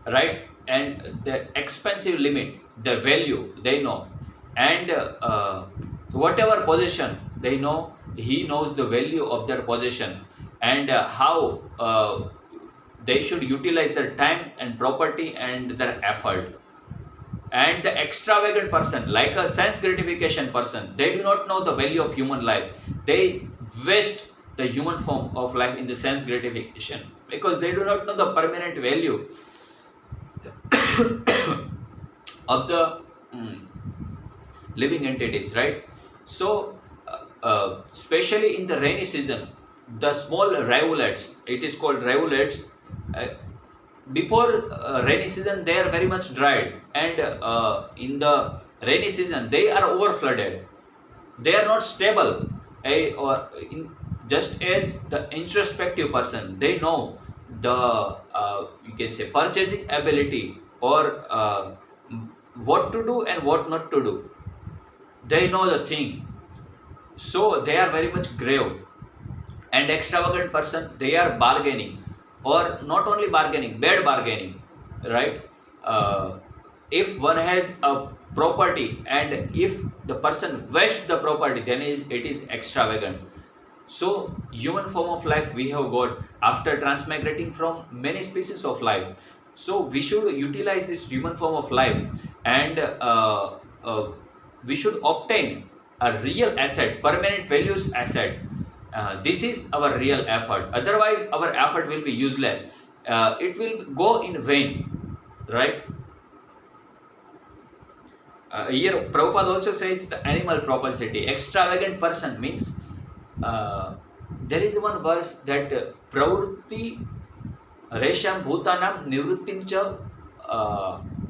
right? And the expensive limit, the value they know, and whatever possession they know, he knows the value of their possession, and how they should utilize their time and property and their effort. And the extravagant person, like a sense gratification person, they do not know the value of human life. They waste the human form of life in the sense gratification, because they do not know the permanent value of the living entities, right? So especially in the rainy season, the small rivulets, it is called rivulets, uh, before rainy season they are very much dried, and in the rainy season they are over flooded, they are not stable. Or just as the introspective person, they know the you can say purchasing ability, or what to do and what not to do, they know the thing, so they are very much grave. And extravagant person, they are bargaining, or not only bargaining, bad bargaining, right? uh, if one has a property, and if the person wastes the property, then it is extravagant. So human form of life we have got after transmigrating from many species of life. So we should utilize this human form of life, and we should obtain a real asset, permanent values asset. This is our real effort. Otherwise, our effort will be useless. It will go in vain, right? Here, Prabhupada also says the animal propensity. Extravagant person means there is one verse that pravrutti resham bhutanam nivrittim cha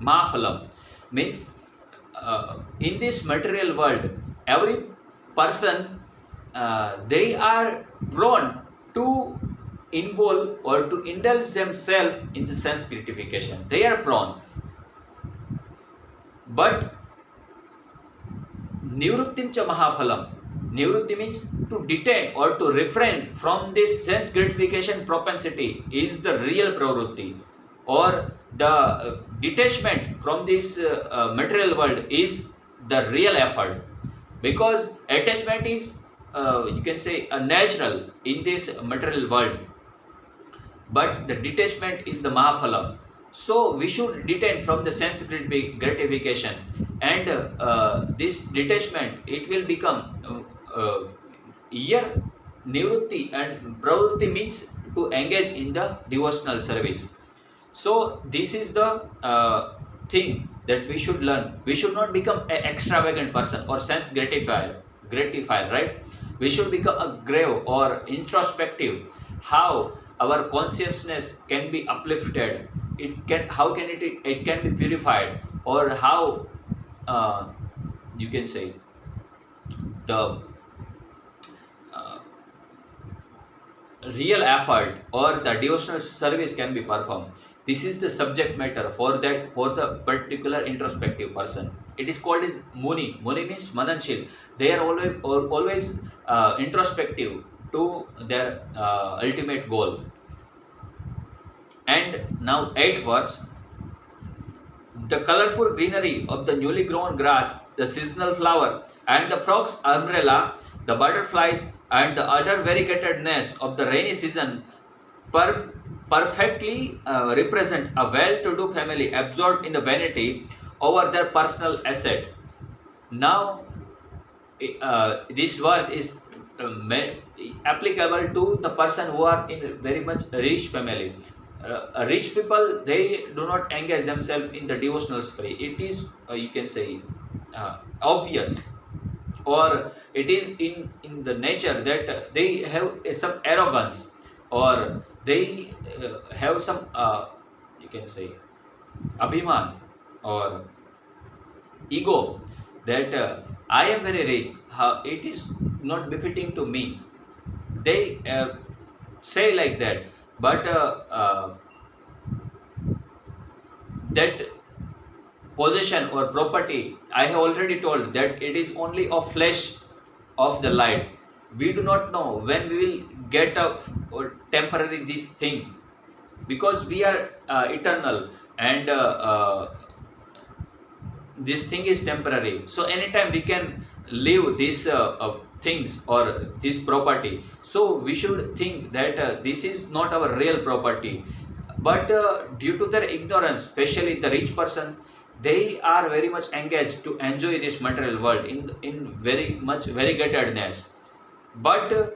mahafalam, means in this material world, every person, they are prone to involve or to indulge themselves in the sense gratification. They are prone. But nivrittim cha mahaphalam. Nivritti means to detain or to refrain from this sense gratification propensity is the real pravrutti, or the detachment from this material world is the real effort, because attachment is you can say a natural in this material world, but the detachment is the mahaphalam. So we should detain from the sense gratification, and this detachment, it will become here nivrutti, and pravrutti means to engage in the devotional service. So this is the thing that we should learn. We should not become an extravagant person or sense gratifier, right? We should become a grave or introspective. How our consciousness can be uplifted? It can, how can it can be purified, or how you can say the uh, real effort or the devotional service can be performed. This is the subject matter for that, for the particular introspective person. It is called as muni. Muni means mananshil. They are always introspective to their ultimate goal. And now eighth verse: the colorful greenery of the newly grown grass, the seasonal flower, and the frog's umbrella, the butterflies, and the other variegated nest of the rainy season perfectly represent a well-to-do family absorbed in the vanity over their personal asset. Now, this verse is applicable to the person who are in very much rich family. Rich people, they do not engage themselves in the devotional spree. It is you can say obvious, or it is in the nature that they have some arrogance, or they have some you can say abhiman or ego, that I am very rich, it is not befitting to me. They say like that, but that possession or property, I have already told that it is only a flash of the light. We do not know when we will get up or temporary this thing, because we are eternal, and this thing is temporary. So anytime we can leave these things or this property. So we should think that this is not our real property. But due to their ignorance, especially the rich person, they are very much engaged to enjoy this material world in very much variegatedness. But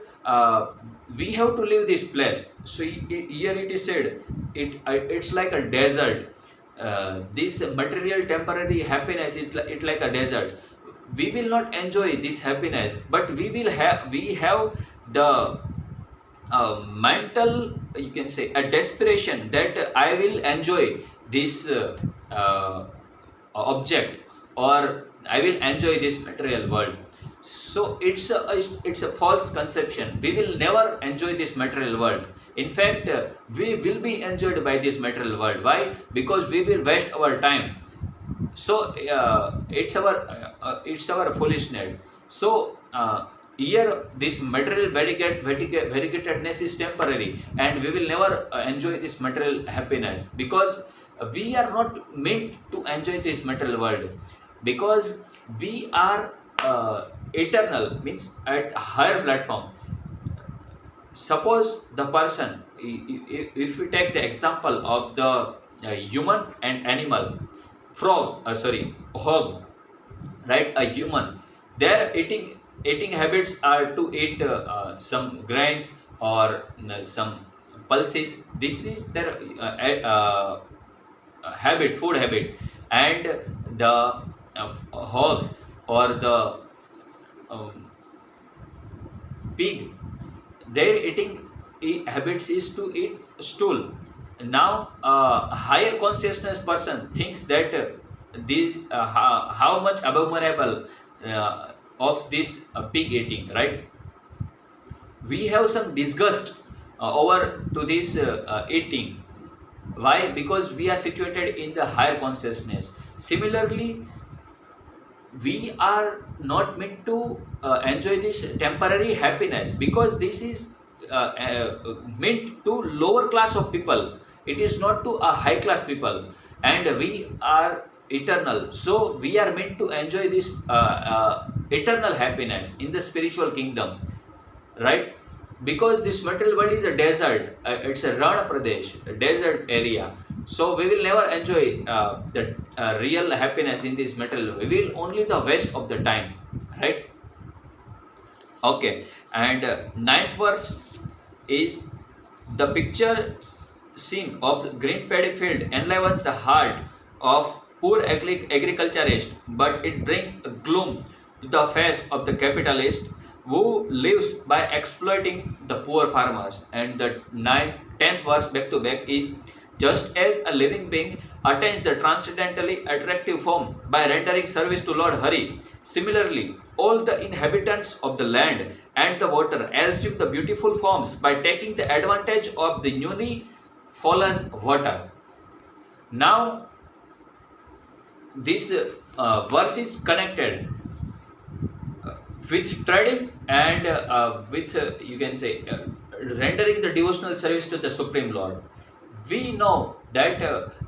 we have to leave this place. So here it is said, it's like a desert. This material temporary happiness is it like a desert. We will not enjoy this happiness, but we have the mental, you can say, a desperation that I will enjoy this object, or I will enjoy this material world. So it's a false conception. We will never enjoy this material world. In fact, we will be enjoyed by this material world. Why? Because we will waste our time. So it's our foolishness. So here this material variegatedness is temporary, and we will never enjoy this material happiness, because we are not meant to enjoy this material world, because we are eternal, means at a higher platform. Suppose the person, if we take the example of the human and animal, hog, right? A human, their eating habits are to eat some grains or some pulses. This is their food habit. And the hog or the um, pig, their habits is to eat stool. Now a higher consciousness person thinks that how much abominable of this pig eating, right? We have some disgust over to this eating. Why? Because we are situated in the higher consciousness. Similarly, we are not meant to enjoy this temporary happiness, because this is meant to lower class of people. It is not to a high class people, and we are eternal. So we are meant to enjoy this eternal happiness in the spiritual kingdom, right? Because this material world is a desert, it's a Rana Pradesh, a desert area. So we will never enjoy the real happiness in this material world. We will only the waste of the time, right? Okay, and ninth verse is, the picture scene of green paddy field enlivens the heart of poor agriculturist, but it brings gloom to the face of the capitalist who lives by exploiting the poor farmers. And the 10th verse back to back is, just as a living being attains the transcendently attractive form by rendering service to Lord Hari, similarly, all the inhabitants of the land and the water assume the beautiful forms by taking the advantage of the newly fallen water. Now, this verse is connected with trading and with, you can say, rendering the devotional service to the Supreme Lord. We know that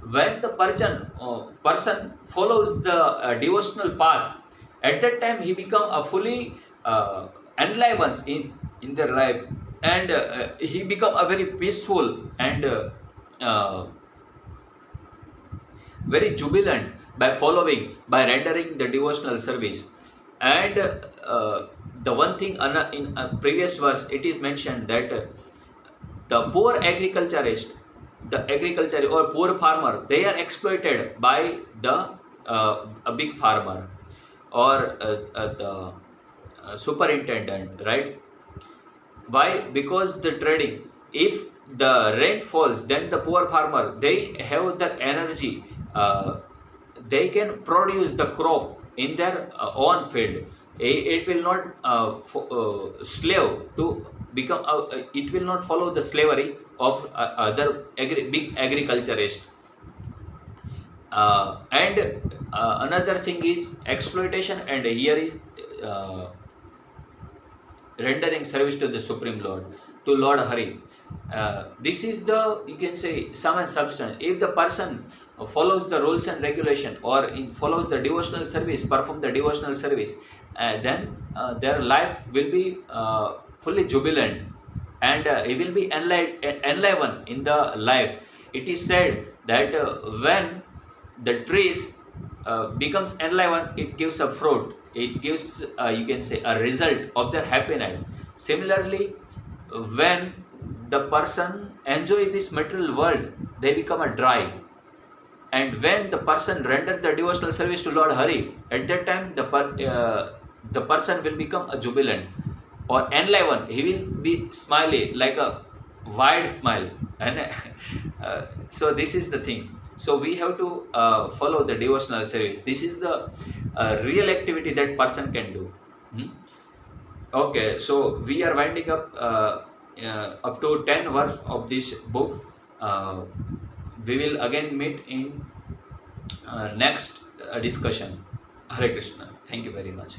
when the person follows the devotional path, at that time he become a fully enlivened in their life, and he become a very peaceful and very jubilant by following, by rendering the devotional service. And the one thing in a previous verse it is mentioned that the poor agriculturist, the agriculture or poor farmer, they are exploited by the a big farmer or the superintendent, right? Why? Because the trading, if the rain falls, then the poor farmer, they have the energy, they can produce the crop in their own field. It will not slave to become it will not follow the slavery of other big agriculturist. And another thing is exploitation, and here is uh, rendering service to the Supreme Lord, to Lord Hari. This is the, you can say, sum and substance. If the person follows the rules and regulation, or follows the devotional service, perform the devotional service, then their life will be fully jubilant, and he will be enlivened in the life. It is said that when the trees becomes enlivened, it gives a fruit, it gives, you can say, a result of their happiness. Similarly, when the person enjoy this material world, they become a dry, and when the person render the devotional service to Lord Hari, at that time the person will become a jubilant or enlivened. He will be smiley, like a wide smile, and so this is the thing. So we have to follow the devotional service. This is the real activity that person can do. Hmm? Okay, so we are winding up to 10 verse of this book. We will again meet in next discussion. Hare Krishna. Thank you very much.